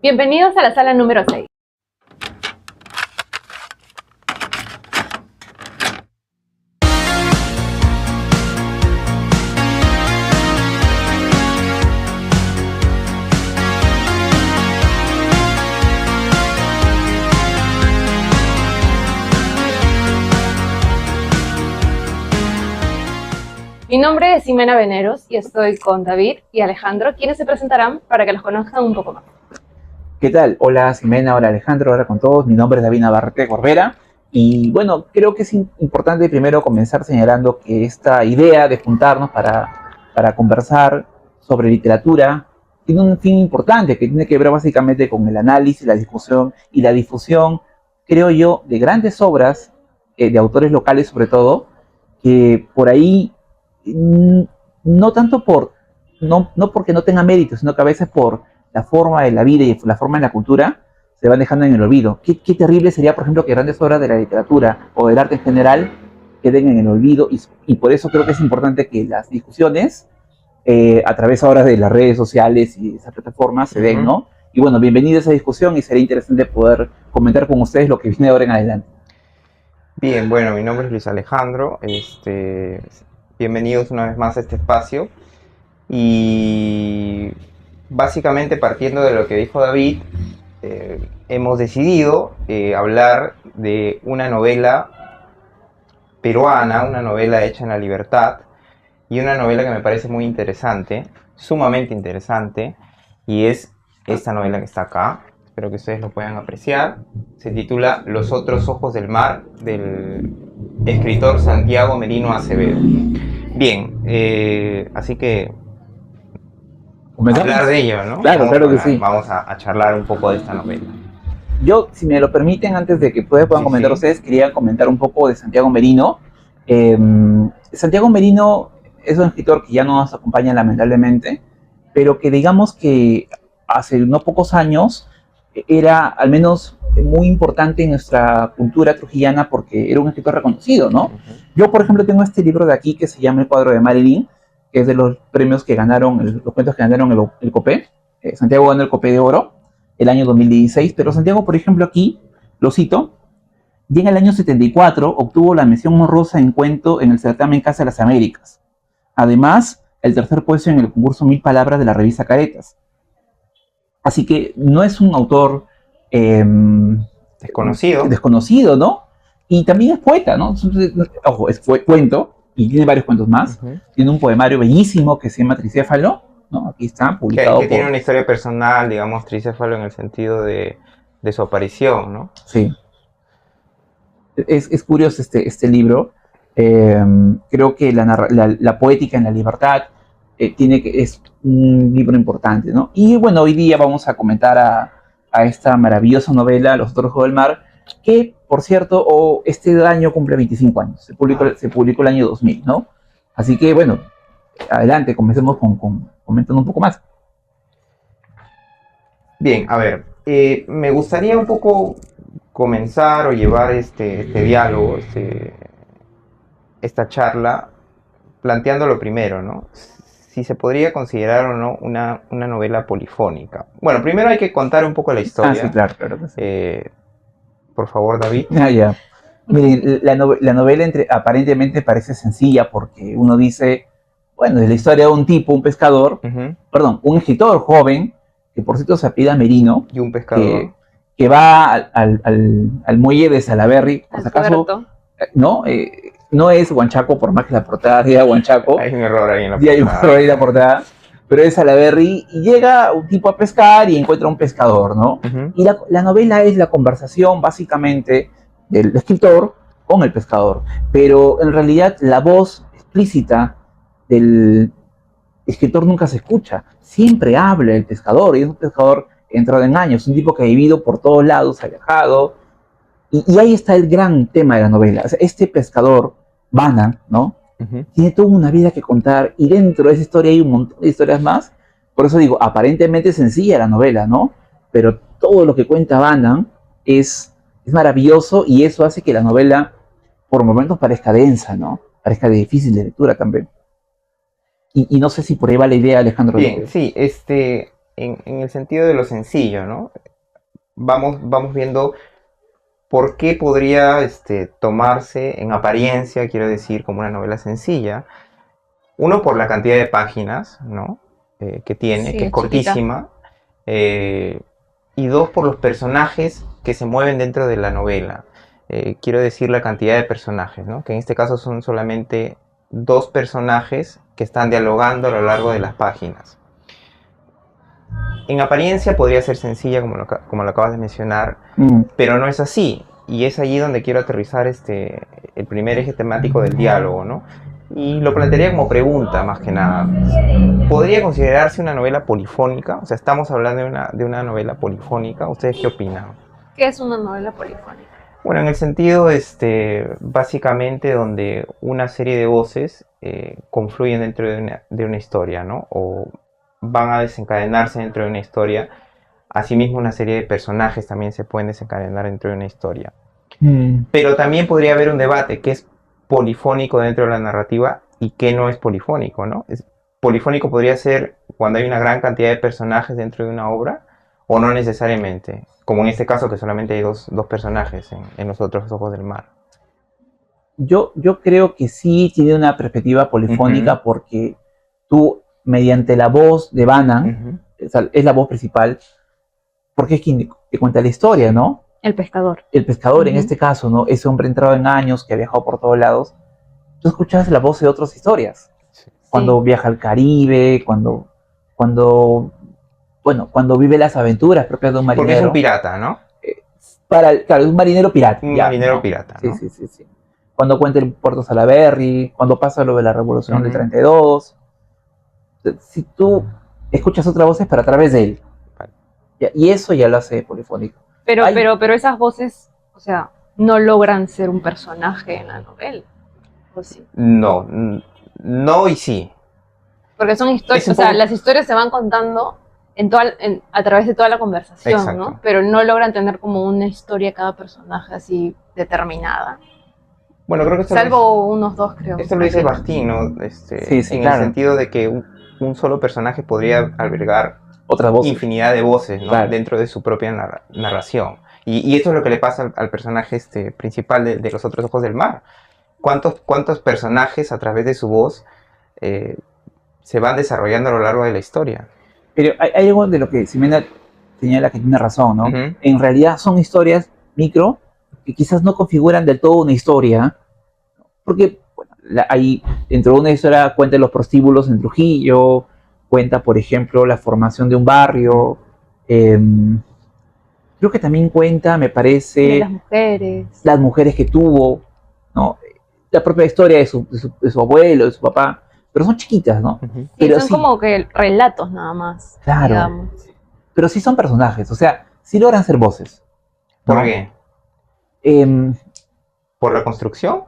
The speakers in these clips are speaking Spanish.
Bienvenidos a la sala número 6. Mi nombre es Ximena Veneros y estoy con David y Alejandro, quienes se presentarán para que los conozcan un poco más. ¿Qué tal? Hola Ximena, hola Alejandro, hola con todos. Mi nombre es David Navarrete Corbera. Y bueno, creo que es importante primero comenzar señalando que esta idea de juntarnos para conversar sobre literatura tiene un fin importante que tiene que ver básicamente con el análisis, la discusión y la difusión, creo yo, de grandes obras de autores locales sobre todo, que por ahí mm, no tanto no porque no tenga mérito, sino que a veces por la forma de la vida y la forma de la cultura se van dejando en el olvido. Qué terrible sería, por ejemplo, que grandes obras de la literatura o del arte en general queden en el olvido y por eso creo que es importante que las discusiones a través ahora de las redes sociales y esas plataformas se den, ¿no? Y bueno, bienvenido a esa discusión y sería interesante poder comentar con ustedes lo que viene ahora en adelante. Bien, bueno, mi nombre es Luis Alejandro. Bienvenidos una vez más a este espacio. Y básicamente partiendo de lo que dijo David, hemos decidido hablar de una novela peruana, una novela hecha en la libertad y una novela que me parece muy interesante, sumamente interesante, y es esta novela que está acá. Espero que ustedes lo puedan apreciar. Se titula Los otros ojos del mar, del escritor Santiago Merino Acevedo. Bien, así que hablar de ello, ¿no? Claro, claro que sí. Vamos a charlar un poco de esta novela. Yo, si me lo permiten, antes de que ustedes puedan comentar Sí. ustedes, quería comentar un poco de Santiago Merino. Santiago Merino es un escritor que ya no nos acompaña lamentablemente, pero que digamos que hace no pocos años era al menos muy importante en nuestra cultura trujillana porque era un escritor reconocido, ¿no? Yo, por ejemplo, tengo este libro de aquí que se llama El cuadro de Marilyn, que es de los premios que ganaron, los cuentos que ganaron el Copé. Santiago ganó el Copé de Oro el año 2016, pero Santiago, por ejemplo, aquí, lo cito, y en el año 74 obtuvo la mención honrosa en cuento en el certamen Casa de las Américas. Además, el tercer puesto en el concurso 1000 Palabras de la revista Caretas. Así que no es un autor desconocido, ¿no? Y también es poeta, ¿no? Ojo, es cuento, y tiene varios cuentos más. Tiene un poemario bellísimo que se llama Tricéfalo, ¿no? Aquí está, publicado que tiene una historia personal, digamos, Tricéfalo en el sentido de su aparición, ¿no? Sí. Es curioso este libro. Creo que la poética en la libertad es un libro importante, ¿no? Y bueno, hoy día vamos a comentar a esta maravillosa novela, Los otros ojos del mar, que, por cierto, este año cumple 25 años. Se publicó el año 2000, ¿no? Así que, bueno, adelante, comencemos comentando un poco más. Bien, a ver, me gustaría un poco comenzar o llevar este diálogo, esta charla, planteando lo primero, ¿no? Si se podría considerar o no una novela polifónica. Bueno, primero hay que contar un poco la historia. Sí, claro que sí. Por favor, David. Ya. Miren, la novela aparentemente parece sencilla porque uno dice, bueno, es la historia de un tipo, un pescador, un escritor joven, que por cierto se apellida Merino, y un pescador que va al muelle de Salaberry, por si acaso, ¿no? No es Huanchaco, por más que la portada diga Huanchaco. Hay un error ahí en la portada. Hay un error ahí en la portada. Pero es Salaberry y llega un tipo a pescar y encuentra un pescador, ¿no? Y la novela es la conversación básicamente del escritor con el pescador. Pero en realidad la voz explícita del escritor nunca se escucha. Siempre habla el pescador y es un pescador entrado en años, un tipo que ha vivido por todos lados, ha viajado. Y ahí está el gran tema de la novela. O sea, este pescador, Bana, ¿no? Tiene toda una vida que contar y dentro de esa historia hay un montón de historias más. Por eso digo, aparentemente sencilla la novela, ¿no? Pero todo lo que cuenta Bana es maravilloso y eso hace que la novela por momentos parezca densa, ¿no? Parezca difícil de lectura también. Y no sé si por ahí va la idea, Alejandro. Bien, sí, en el sentido de lo sencillo, ¿no? Vamos viendo por qué podría tomarse en apariencia, quiero decir, como una novela sencilla. Uno, por la cantidad de páginas, ¿no? Que tiene, Sí, que es es chiquita. cortísima. Y dos, por los personajes que se mueven dentro de la novela. Quiero decir la cantidad de personajes, ¿no? Que en este caso son solamente 2 personajes que están dialogando a lo largo de las páginas. En apariencia podría ser sencilla, como lo acabas de mencionar, pero no es así. Y es allí donde quiero aterrizar el primer eje temático del diálogo, ¿no? Y lo plantearía como pregunta, más que nada. ¿Podría considerarse una novela polifónica? O sea, estamos hablando de una novela polifónica. ¿Ustedes qué opinan? ¿Qué es una novela polifónica? Bueno, en el sentido, básicamente donde una serie de voces confluyen dentro de una historia, ¿no? O van a desencadenarse dentro de una historia. Asimismo, una serie de personajes también se pueden desencadenar dentro de una historia. Pero también podría haber un debate, ¿qué es polifónico dentro de la narrativa y qué no es polifónico, ¿no? Polifónico podría ser cuando hay una gran cantidad de personajes dentro de una obra, o no necesariamente, como en este caso que solamente hay dos personajes en Los otros ojos del mar. Yo creo que sí tiene una perspectiva polifónica porque tú, mediante la voz de Banan, o sea, es la voz principal, porque es quien te cuenta la historia, ¿no? El pescador. El pescador, en este caso, ¿no? Ese hombre entrado en años, que ha viajado por todos lados. Tú escuchas la voz de otras historias. Cuando viaja al Caribe, cuando vive las aventuras propias de un marinero. Porque es un pirata, ¿no? Claro, es un marinero pirata. Un marinero pirata, ¿no? Sí. Cuando cuenta el Puerto Salaberry, cuando pasa lo de la Revolución del 32. Si tú escuchas otras voces, pero a través de él. Y eso ya lo hace polifónico. Pero esas voces, o sea, no logran ser un personaje en la novela. ¿O sí? No y sí. Porque son historias, o sea, las historias se van contando a través de toda la conversación, exacto, ¿no? Pero no logran tener como una historia cada personaje así determinada. Bueno, creo que salvo unos 2, creo. Esto lo dice Bastien, ¿no? En el sentido de que un solo personaje podría albergar otras voces, infinidad de voces, ¿no? Claro. Dentro de su propia narración. Y esto es lo que le pasa al personaje principal de Los otros ojos del mar. ¿Cuántos personajes a través de su voz se van desarrollando a lo largo de la historia? Pero hay algo de lo que Ximena señala que tiene razón, ¿no? En realidad son historias micro que quizás no configuran del todo una historia, porque ahí dentro de una historia cuenta los prostíbulos en Trujillo, cuenta, por ejemplo, la formación de un barrio, creo que también cuenta, me parece, de las mujeres que tuvo, ¿no? La propia historia de su abuelo, de su papá, pero son chiquitas, ¿no? Pero son como que relatos nada más, claro, digamos. Pero sí son personajes, o sea, sí logran ser voces, ¿no? ¿Por qué? ¿Por la construcción?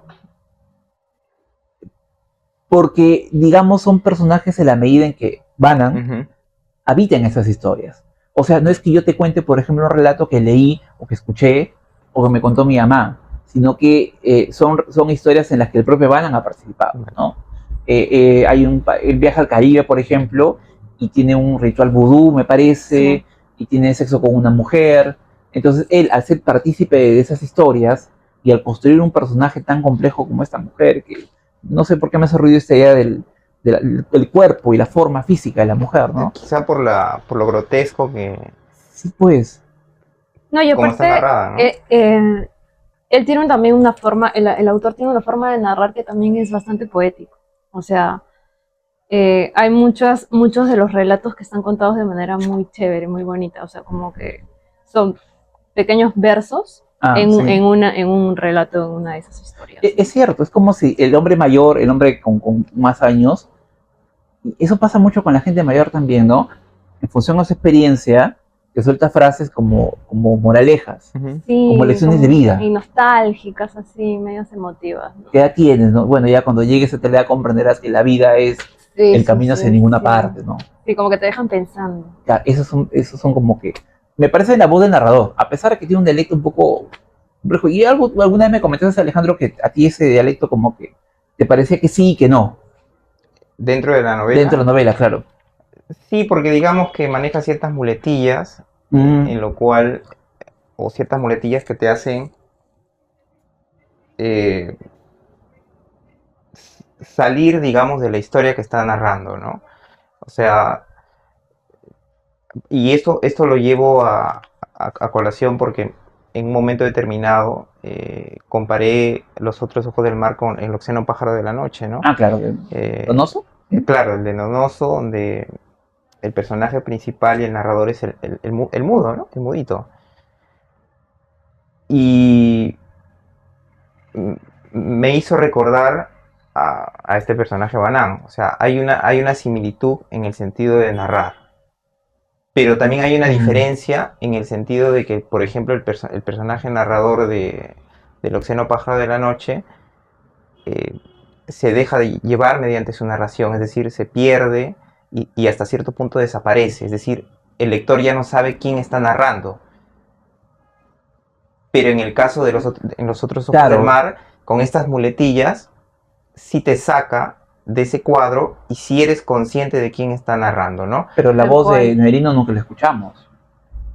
Porque, digamos, son personajes en la medida en que Banan habita en esas historias. O sea, no es que yo te cuente, por ejemplo, un relato que leí o que escuché o que me contó mi mamá, sino que son historias en las que el propio Banan ha participado, ¿no? Él viaja al Caribe, por ejemplo, y tiene un ritual vudú, me parece, y tiene sexo con una mujer. Entonces él, al ser partícipe de esas historias y al construir un personaje tan complejo como esta mujer, que no sé por qué me hace ruido esta idea del cuerpo y la forma física de la mujer, ¿no? Quizá por lo grotesco que... Sí, pues. No, y aparte, narrada, ¿no? Él tiene también una forma, el autor tiene una forma de narrar que también es bastante poético. O sea, hay muchos de los relatos que están contados de manera muy chévere, muy bonita. O sea, como que son pequeños versos en un relato, en una de esas historias. Es cierto, es como si el hombre mayor, el hombre con más años, eso pasa mucho con la gente mayor también, ¿no? En función de su experiencia, que suelta frases como moralejas, como lecciones de vida. Y nostálgicas, así, medias emotivas, ¿no? Que ya tienes, ¿no? Bueno, ya cuando llegues a esta edad comprenderás que la vida es el camino hacia ninguna parte, ¿no? Sí, como que te dejan pensando. Ya, esos son como que... Me parece la voz del narrador, a pesar de que tiene un dialecto un poco... Y alguna vez me comentaste, Alejandro, que a ti ese dialecto como que te parecía que sí y que no. ¿Dentro de la novela? Dentro de la novela, claro. Sí, porque digamos que maneja ciertas muletillas, en lo cual, o ciertas muletillas que te hacen eh, salir, digamos, de la historia que está narrando, ¿no? O sea, y esto lo llevo a colación porque en un momento determinado comparé Los otros ojos del mar con El océano pájaro de la noche, ¿no? Ah, claro. Eh, ¿Donoso? claro, el de Nonoso, donde el personaje principal y el narrador es el mudo, ¿no? El mudito. Y mm, me hizo recordar a este personaje Banán. O sea, hay una similitud en el sentido de narrar. Pero también hay una diferencia en el sentido de que, por ejemplo, el personaje narrador del Océano Pájaro de la Noche eh, se deja de llevar mediante su narración, es decir, se pierde y hasta cierto punto desaparece. Es decir, el lector ya no sabe quién está narrando. Pero en el caso de en los otros ojos del Claro, mar, con estas muletillas, sí te saca de ese cuadro y si eres consciente de quién está narrando, ¿no? pero la Tal voz de cual. Merino nunca la escuchamos.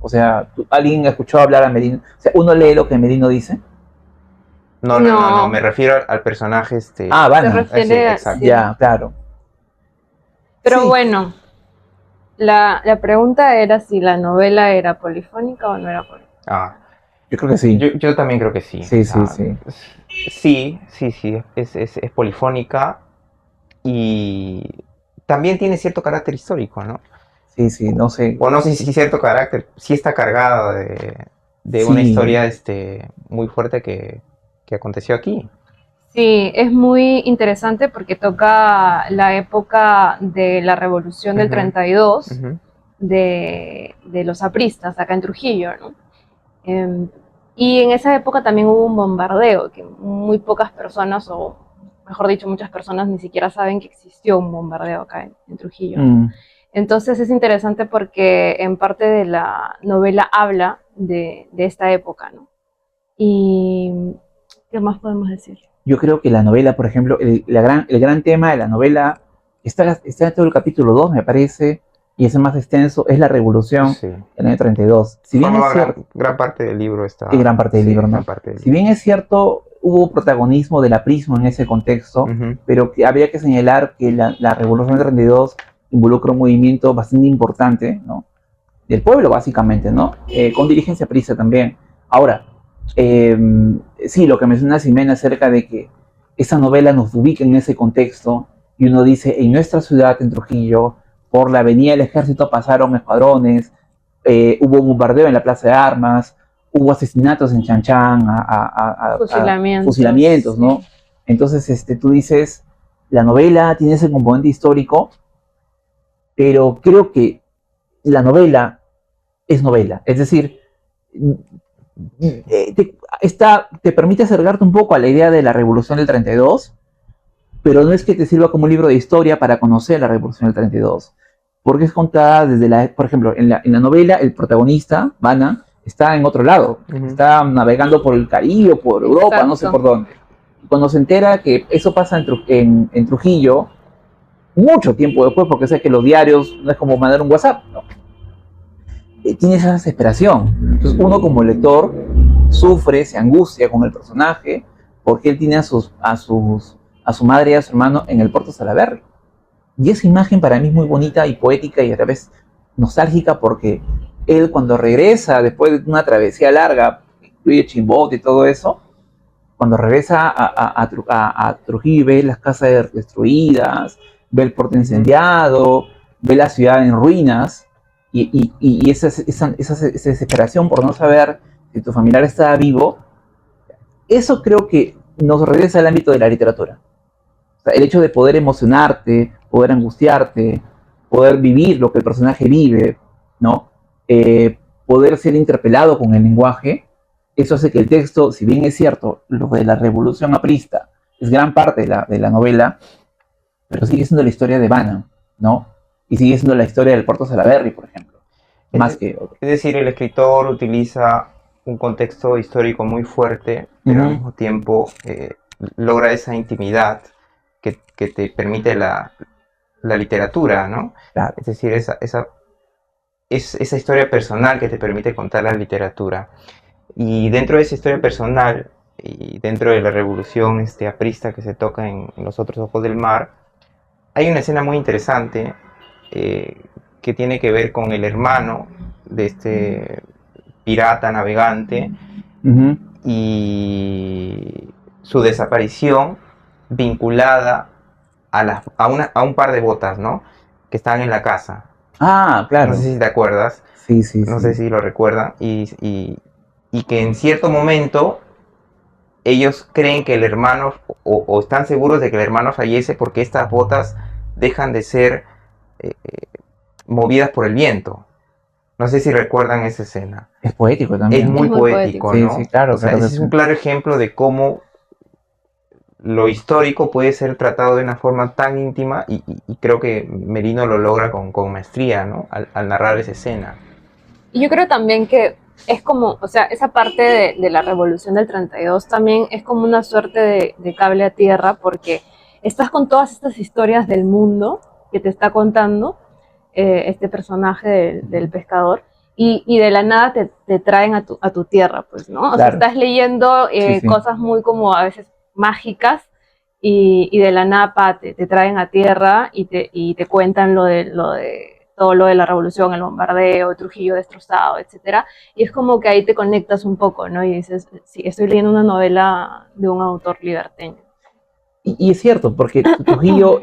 O sea, ¿alguien escuchó hablar a Merino? O sea, ¿uno lee lo que Merino dice? No, me No, refiero al personaje Ah, se Vanna. sí, refiere a... exacto. Sí. Ya, claro. Pero Sí, bueno, la pregunta era si la novela era polifónica o no era polifónica. Ah, yo creo que sí. yo también creo que sí. O Sí, sí, sea, sí. sí, es polifónica y también tiene cierto carácter histórico, ¿no? Sí, sí, no sé. O no sé si cierto carácter, sí está cargada de una Sí, historia muy fuerte que aconteció aquí. Sí, es muy interesante porque toca la época de la Revolución del Ujú, 32 ujú. de los apristas acá en Trujillo, ¿no? Eh, y en esa época también hubo un bombardeo, que muy pocas personas, o mejor dicho, muchas personas ni siquiera saben que existió un bombardeo acá en Trujillo, ¿no? mm, Entonces es interesante porque en parte de la novela habla de esta época, ¿no? Y ¿qué más podemos decir? yo creo que la novela, por ejemplo, el gran tema de la novela está en todo el capítulo 2, me parece, y es el más extenso, es la revolución Sí. en el año 32. Si bien es Formaba cierto, gran parte del libro y gran parte del sí, libro, gran ¿no? parte del Si libro. bien es cierto, hubo protagonismo del aprismo en ese contexto, Ujú, pero que habría que señalar que la revolución del 32 involucra un movimiento bastante importante, ¿no? Del pueblo, básicamente, ¿no? Con dirigencia prisa también. Ahora, eh, sí, lo que menciona Ximena acerca de que esa novela nos ubica en ese contexto y uno dice, en nuestra ciudad, en Trujillo, por la avenida del ejército pasaron escuadrones, hubo un bombardeo en la plaza de armas, hubo asesinatos en Chanchán, a Fusilamientos, fusilamientos, ¿no? sí. Entonces, tú dices, la novela tiene ese componente histórico, pero creo que la novela es novela. Es decir, te permite acercarte un poco a la idea de la Revolución del 32, pero no es que te sirva como un libro de historia para conocer la Revolución del 32, porque es contada desde por ejemplo, en la novela el protagonista, Vanna, está en otro lado, ujú. está navegando por el Caribe, por Europa, no sé Exacto. por dónde. Cuando se entera que eso pasa en Trujillo, mucho tiempo después, porque sé que los diarios no es como mandar un WhatsApp, ¿no? Tiene esa desesperación. Entonces uno como lector sufre, se angustia con el personaje, porque él tiene a su madre y a su hermano en el puerto Salaberry. Y esa imagen para mí es muy bonita y poética y a la vez nostálgica porque él cuando regresa después de una travesía larga, incluye Chimbote y todo eso, cuando regresa a Trujillo y ve las casas destruidas, ve el puerto Ujú. incendiado, ve la ciudad en ruinas y esa desesperación por no saber si tu familiar estaba vivo, eso creo que nos regresa al ámbito de la literatura. O sea, el hecho de poder emocionarte, poder angustiarte, poder vivir lo que el personaje vive, ¿no? Poder ser interpelado con el lenguaje, eso hace que el texto, si bien es cierto, lo de la revolución aprista es gran parte de la novela, pero sigue siendo la historia de Vanna, ¿no? Y sigue siendo la historia del Puerto Salaberry, por ejemplo, Es, más de- que otro. es decir, el escritor utiliza un contexto histórico muy fuerte, Uh pero al -huh. mismo tiempo logra esa intimidad que te permite la literatura, ¿no? Claro. Es decir, esa historia personal que te permite contar la literatura. Y dentro de esa historia personal, y dentro de la revolución aprista que se toca en Los otros ojos del mar, hay una escena muy interesante que tiene que ver con el hermano de este pirata navegante Ujú. y su desaparición vinculada a un par de botas, ¿no? Que están en la casa. Ah, claro. No sé si te acuerdas, Sí, sí, no sí. sé si lo recuerdan, y que en cierto momento ellos creen que el hermano, o están seguros de que el hermano fallece porque estas botas dejan de ser eh, movidas por el viento. No sé si recuerdan esa escena. Es poético Es también. muy Es muy poético, poético. Sí, ¿no? sí, claro, O sea, claro que ese es sí. un claro ejemplo de cómo lo histórico puede ser tratado de una forma tan íntima y creo que Merino lo logra con maestría, ¿no? Al narrar esa escena. Y yo creo también que es como, o sea, esa parte de la revolución del 32 también es como una suerte de cable a tierra porque estás con todas estas historias del mundo que te está contando este personaje del pescador y de la nada te traen a tu tierra, pues, ¿no? O sea, Claro. estás leyendo Sí, sí. cosas muy como a veces mágicas y de la nada te traen a tierra y te cuentan lo de todo lo de la revolución, el bombardeo, Trujillo destrozado, etcétera. Y es como que ahí te conectas un poco, ¿no? Y dices, sí, estoy leyendo una novela de un autor liberteño. Y es cierto, porque Trujillo o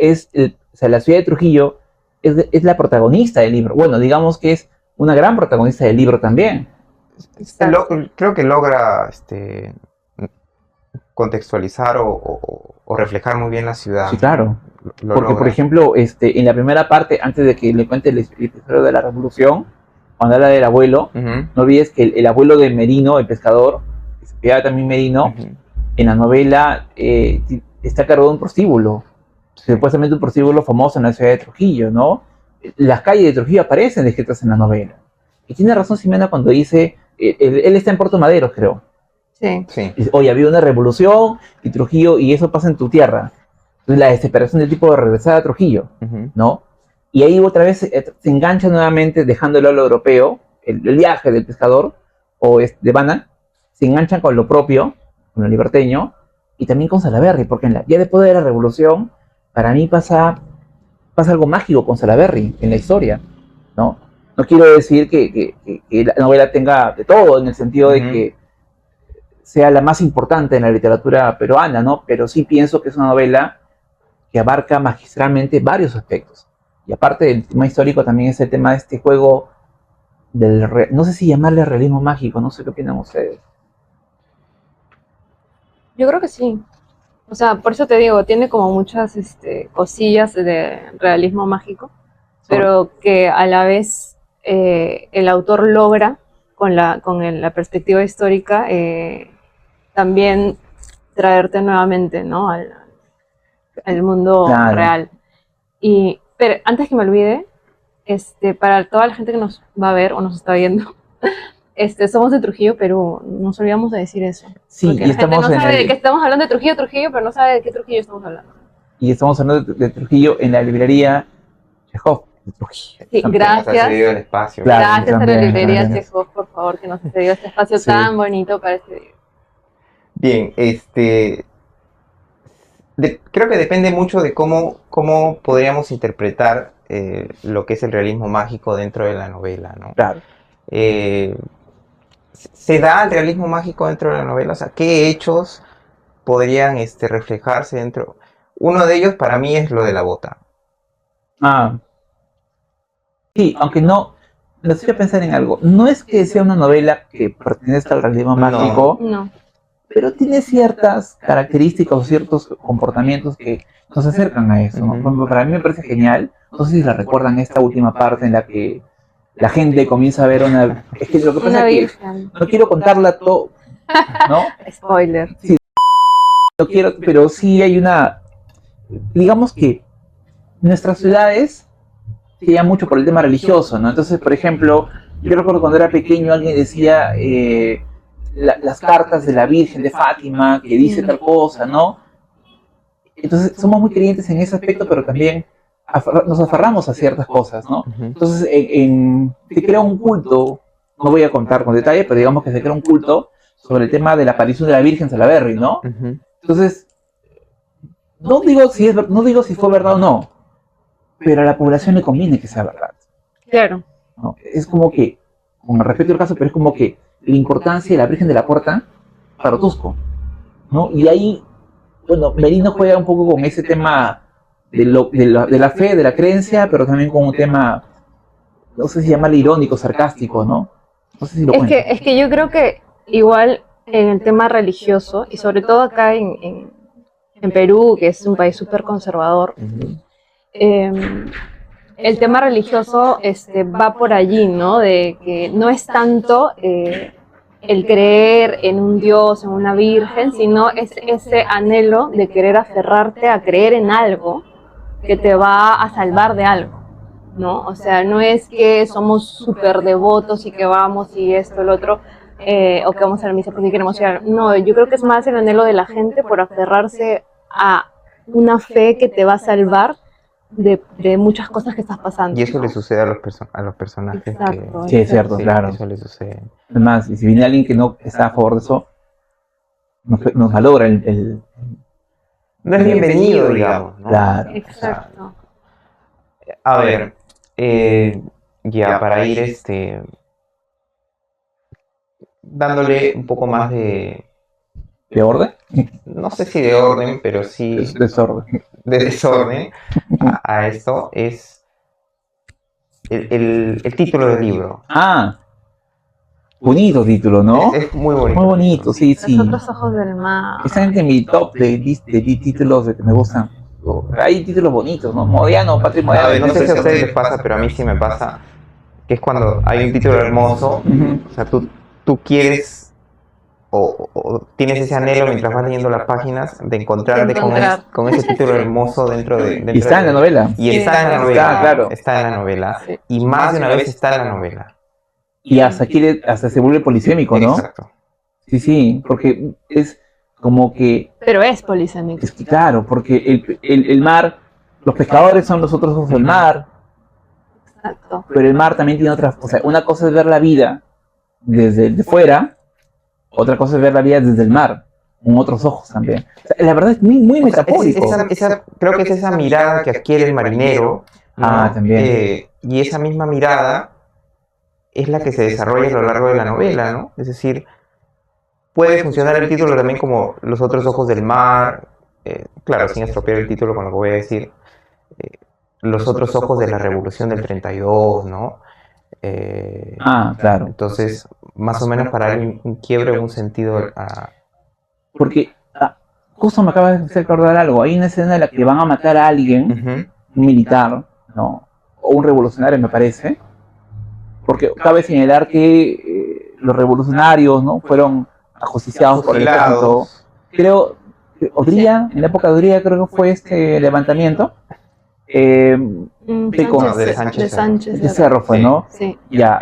sea, la ciudad de Trujillo es la protagonista del libro. Bueno, digamos que es una gran protagonista del libro también. Creo que logra contextualizar o reflejar muy bien la ciudad. Sí, claro. Lo Porque, por logra. ejemplo, en la primera parte, antes de que le cuente el episodio de la revolución, cuando habla del abuelo, Ujú, no olvides que el abuelo de Merino, el pescador, que se llama también Merino, ujú. en la novela está a cargo de un prostíbulo, Sí. supuestamente un prostíbulo famoso en la ciudad de Trujillo, ¿no? Las calles de Trujillo aparecen descritas en la novela. Y tiene razón Ximena cuando dice, él está en Puerto Madero, creo. Sí. Sí. Dice, oye, había una revolución y Trujillo, y eso pasa en tu tierra. Entonces la desesperación del tipo de regresar a Trujillo, Ujú. ¿no? Y ahí otra vez se engancha nuevamente, dejándolo a lo europeo, el viaje del pescador, o de Bana, se enganchan con lo propio, con lo liberteño, y también con Salaberry, porque ya después de la revolución, para mí pasa algo mágico con Salaberry en la historia, ¿no? No quiero decir que la novela tenga de todo, en el sentido de Ujú. que sea la más importante en la literatura peruana, ¿no? Pero sí pienso que es una novela que abarca magistralmente varios aspectos. Y aparte del tema histórico también es el tema de este juego no sé si llamarle realismo mágico, no sé qué opinan ustedes. Yo creo que sí. O sea, por eso te digo, tiene como muchas cosillas de realismo mágico, pero que a la vez el autor logra con la perspectiva histórica también traerte nuevamente, ¿no? al mundo Claro. real. Pero antes que me olvide, para toda la gente que nos va a ver o nos está viendo, somos de Trujillo, Perú. Nos olvidamos de decir eso. Sí, Porque y la gente estamos no sabe de qué estamos hablando de Trujillo, Trujillo, pero no sabe de qué Trujillo estamos hablando. y estamos hablando de Trujillo en la librería Chekhov de Trujillo. Sí, Que nos ha cedido gracias. el espacio. Claro, Gracias a la también, librería también. Chekhov, por favor, que nos ha cedido este espacio Sí. tan bonito para este día. Bien, creo que depende mucho de cómo podríamos interpretar lo que es el realismo mágico dentro de la novela, ¿no? Claro. ¿Se da el realismo mágico dentro de la novela? O sea, ¿qué hechos podrían reflejarse dentro? Uno de ellos para mí es lo de la bota. Ah. Sí, aunque no, lo estoy a pensar en algo. No es que sea una novela que pertenezca al realismo No. mágico, No. pero tiene ciertas características o ciertos comportamientos que nos acercan a eso, ¿no? Por ejemplo, para mí me parece genial, no sé si la recuerdan esta última parte en la que la gente comienza a ver una... Es que lo que pasa Una es que virgen. no quiero contarla todo, ¿no? Spoiler. Sí. No quiero, pero sí hay una... Digamos que nuestras ciudades se llaman mucho por el tema religioso, ¿no? Entonces, por ejemplo, yo recuerdo cuando era pequeño alguien decía las cartas de la Virgen de Fátima, que dice tal cosa, ¿no? Entonces, somos muy creyentes en ese aspecto, pero también nos aferramos a ciertas cosas, ¿no? Ujú. Entonces, se crea un culto, no voy a contar con detalle, pero digamos que se crea un culto sobre el tema de la aparición de la Virgen Salaberry, ¿no? Ujú. Entonces, no digo si fue verdad o no, pero a la población le conviene que sea verdad, Claro. ¿no? Es como que, con respecto al caso, pero es como que la importancia de la Virgen de la Puerta para Tusco, ¿no? Y ahí, bueno, Merino juega un poco con ese tema de la fe, de la creencia, pero también con un tema, no sé si llamarle irónico, sarcástico, ¿no? No sé si lo cuento. Es que yo creo que igual en el tema religioso, y sobre todo acá en Perú, que es un país súper conservador, Ujú. el tema religioso va por allí, ¿no? De que no es tanto el creer en un Dios, en una Virgen, sino es ese anhelo de querer aferrarte a creer en algo que te va a salvar de algo, ¿no? O sea, no es que somos súper devotos y que vamos y esto, el otro, o que vamos a la misa porque queremos ir. No, yo creo que es más el anhelo de la gente por aferrarse a una fe que te va a salvar de muchas cosas que estás pasando, Y eso le ¿no? sucede a a los personajes que... Exacto, Sí, es cierto, exacto. Sí, claro. eso le sucede. Es más, y si viene alguien que no está a favor de eso, nos malogra No es bienvenido, digamos, ¿no? claro. Exacto. A ver, ya para ir dándole un poco más ¿De orden? no sé si de orden, pero sí Es desorden. de desorden a esto, es el título del libro. Ah, bonito título, ¿no? Es muy bonito. Muy bonito, sí, Los sí. otros ojos del mar. Está entre mi top de títulos de que me gustan. Hay títulos bonitos, ¿no? Modiano, Patria A Modiano. ver, no sé si a ustedes les pasa, pero a mí sí me pasa, que es cuando hay un título hermoso, Ujú. o sea, tú quieres o tienes ese anhelo mientras vas leyendo las páginas de encontrarte De encontrar. con ese título hermoso Y está en la novela. Y Sí, está en la está, novela, claro. está en la novela, Sí. y más de una vez está en la novela. Y hasta se vuelve polisémico, ¿no? Exacto. Sí, sí, porque es como que, Pero es polisémico. es que claro, porque el mar, los pescadores son los otros ojos del mar, Exacto. pero el mar también tiene otras, o sea, una cosa es ver la vida desde el de fuera, otra cosa es ver la vida desde el mar, con otros ojos también. O sea, la verdad es muy O sea, metafórico. creo que es esa mirada que adquiere el marinero, ¿no? Ah, también. Y esa misma mirada es la que se desarrolla a lo largo de la novela, ¿no? Es decir, puede funcionar el título también como Los otros ojos del mar, claro, sin estropear el título con lo que voy a decir, eh, Los otros ojos de la Revolución del 32, ¿no? Claro. Entonces, más o menos para darle un quiebre o un sentido a... Porque justo me acaba de hacer recordar algo. Hay una escena en la que van a matar a alguien, Ujú. un militar, ¿no? O un revolucionario, me parece. Porque cabe señalar que los revolucionarios, ¿no? Fueron ajusticiados por el ejército. Fusilados. Creo que Odría, en la época de Odría, creo que fue este levantamiento. Sí, con- No, de Sánchez De Cerro fue, Sí. ¿no? Sí. Ya,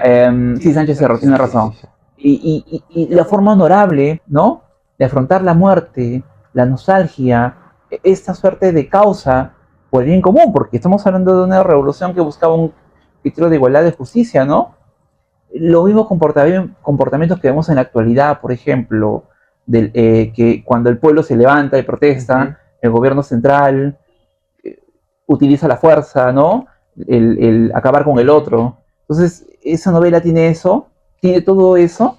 sí, Sánchez Cerro, tiene razón. Sí, sí, sí. Y la forma honorable, ¿no? De afrontar la muerte, la nostalgia, esta suerte de causa por el bien común, porque estamos hablando de una revolución que buscaba un criterio de igualdad de justicia, ¿no? Los mismos comportamientos que vemos en la actualidad, por ejemplo, que cuando el pueblo se levanta y protesta, Ujú. el gobierno central utiliza la fuerza, ¿no? El acabar con el otro. Entonces, esa novela tiene eso, tiene todo eso,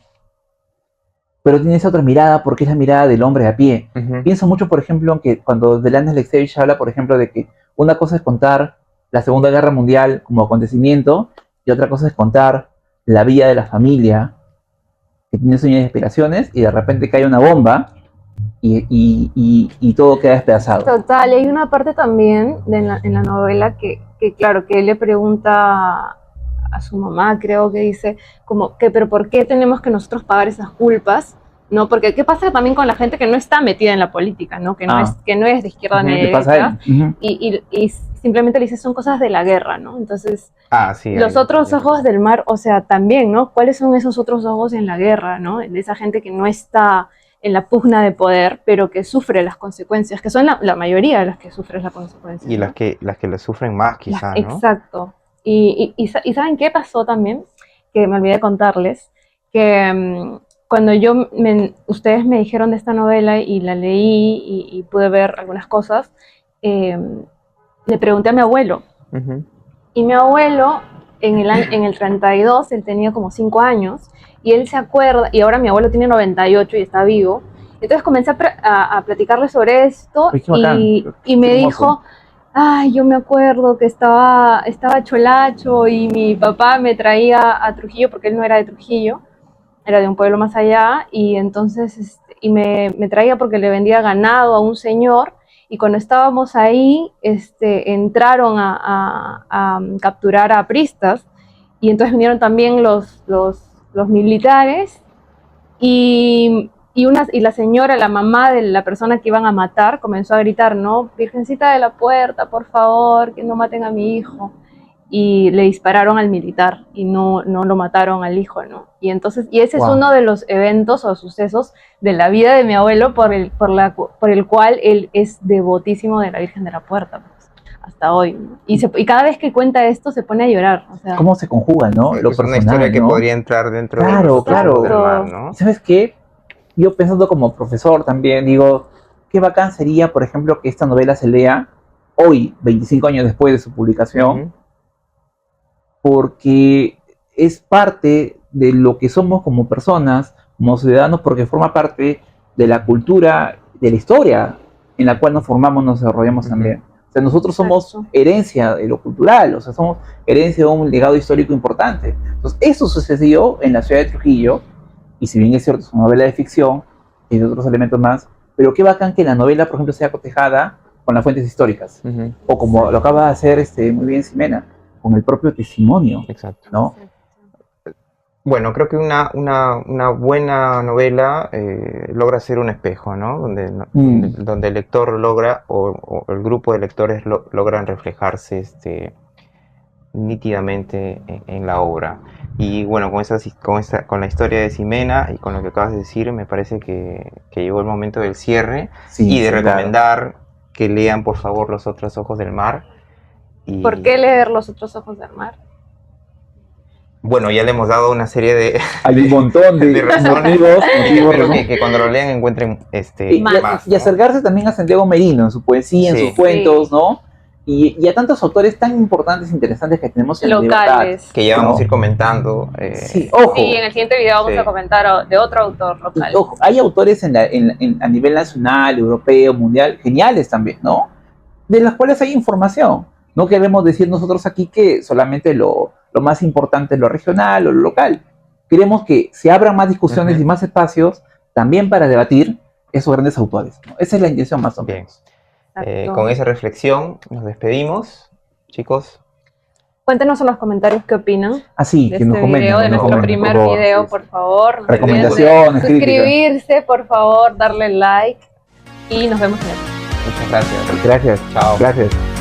pero tiene esa otra mirada porque es la mirada del hombre a pie. Ujú. Pienso mucho, por ejemplo, en que cuando Delaney Alexevich habla, por ejemplo, de que una cosa es contar la Segunda Guerra Mundial como acontecimiento y otra cosa es contar la vida de la familia que tiene sueños y aspiraciones y de repente cae una bomba y todo queda despedazado. Total, y hay una parte también en la novela claro, que él le pregunta a su mamá, creo que dice, como que, pero ¿por qué tenemos que nosotros pagar esas culpas? ¿No? Porque ¿qué pasa también con la gente que no está metida en la política, ¿no? Que no es de izquierda ni de ¿Qué pasa derecha, ahí? Ujú. y simplemente le dice, son cosas de la guerra, ¿no? Entonces, Sí, los ahí, otros ya. ojos del mar, o sea, también, ¿no? ¿Cuáles son esos otros ojos en la guerra, ¿no? De esa gente que no está la pugna de poder, pero que sufre las consecuencias, que son la mayoría de las que sufren las consecuencias. Y ¿no? las que lo sufren más, quizás, ¿no? Exacto. Y ¿saben qué pasó también? Que me olvidé contarles, que cuando ustedes me dijeron de esta novela y la leí y pude ver algunas cosas, le pregunté a mi abuelo. Ujú. Y mi abuelo, en el 32, él tenía como 5 años, y él se acuerda, y ahora mi abuelo tiene 98 y está vivo. Entonces comencé a platicarle sobre esto, Uy, qué bacán, y me qué hermoso. dijo, ay, yo me acuerdo que estaba cholacho y mi papá me traía a Trujillo, porque él no era de Trujillo, era de un pueblo más allá, y entonces me traía porque le vendía ganado a un señor, y cuando estábamos ahí, entraron a capturar a apristas, y entonces vinieron también los militares, y la señora, la mamá de la persona que iban a matar, comenzó a gritar, ¿no? Virgencita de la Puerta, por favor, que no maten a mi hijo. Y le dispararon al militar y no lo mataron al hijo, ¿no? Y entonces, ese es Wow. uno de los eventos o sucesos de la vida de mi abuelo por el cual él es devotísimo de la Virgen de la Puerta, pues, hasta hoy, ¿no? Y cada vez que cuenta esto se pone a llorar, o sea. ¿Cómo se conjuga, no? Lo Es una personal, historia que ¿no? podría entrar dentro de Claro, los otros claro. ojos del mar, ¿no? ¿Y sabes qué? Yo pensando como profesor también, digo, qué bacán sería, por ejemplo, que esta novela se lea hoy, 25 años después de su publicación, Ujú. porque es parte de lo que somos como personas, como ciudadanos, porque forma parte de la cultura, de la historia en la cual nos formamos, nos desarrollamos también. O sea, nosotros somos Exacto. herencia de lo cultural, o sea, somos herencia de un legado histórico importante. Entonces, eso sucedió en la ciudad de Trujillo, y si bien es cierto, es una novela de ficción, tiene otros elementos más, pero qué bacán que la novela, por ejemplo, sea cotejada con las fuentes históricas, Ujú. o como lo acaba de hacer muy bien Ximena, con el propio testimonio, Exacto. ¿no? Bueno, creo que una buena novela logra ser un espejo, ¿no? Donde el lector logra, o el grupo de lectores logran reflejarse nítidamente en la obra. Y bueno, con la historia de Ximena y con lo que acabas de decir, me parece que llegó el momento del cierre Sí, y de sí, claro. recomendar que lean, por favor, Los otros ojos del mar. Y ¿Por qué leer Los otros ojos del mar? bueno, ya le hemos dado una serie de Hay un montón de razones. motivos, Espero ¿no? que cuando lo lean encuentren Más. Y ¿no? acercarse también a Santiago Merino en su poesía, en Sí. sus cuentos, ¿no? Y a tantos autores tan importantes e interesantes que tenemos en Locales. Que ya vamos ¿no? a ir comentando. Sí, ojo. Sí, en el siguiente video vamos Sí. a comentar de otro autor Y, local. ojo, hay autores a nivel nacional, europeo, mundial, geniales también, ¿no? De las cuales hay información. No queremos decir nosotros aquí que solamente lo más importante es lo regional o lo local. Queremos que se abran más discusiones y más espacios también para debatir esos grandes autores, ¿no? Esa es la intención más o Bien. menos. Con esa reflexión nos despedimos, chicos. Cuéntenos en los comentarios qué opinan Así, de que nos este comenten. video, de que nos nuestro comenten, primer por favor. video, Sí, por favor. No se olviden de recomendaciones, críticas. suscribirse, por favor, darle like y nos vemos en el Muchas gracias. Gracias. Chao. Gracias.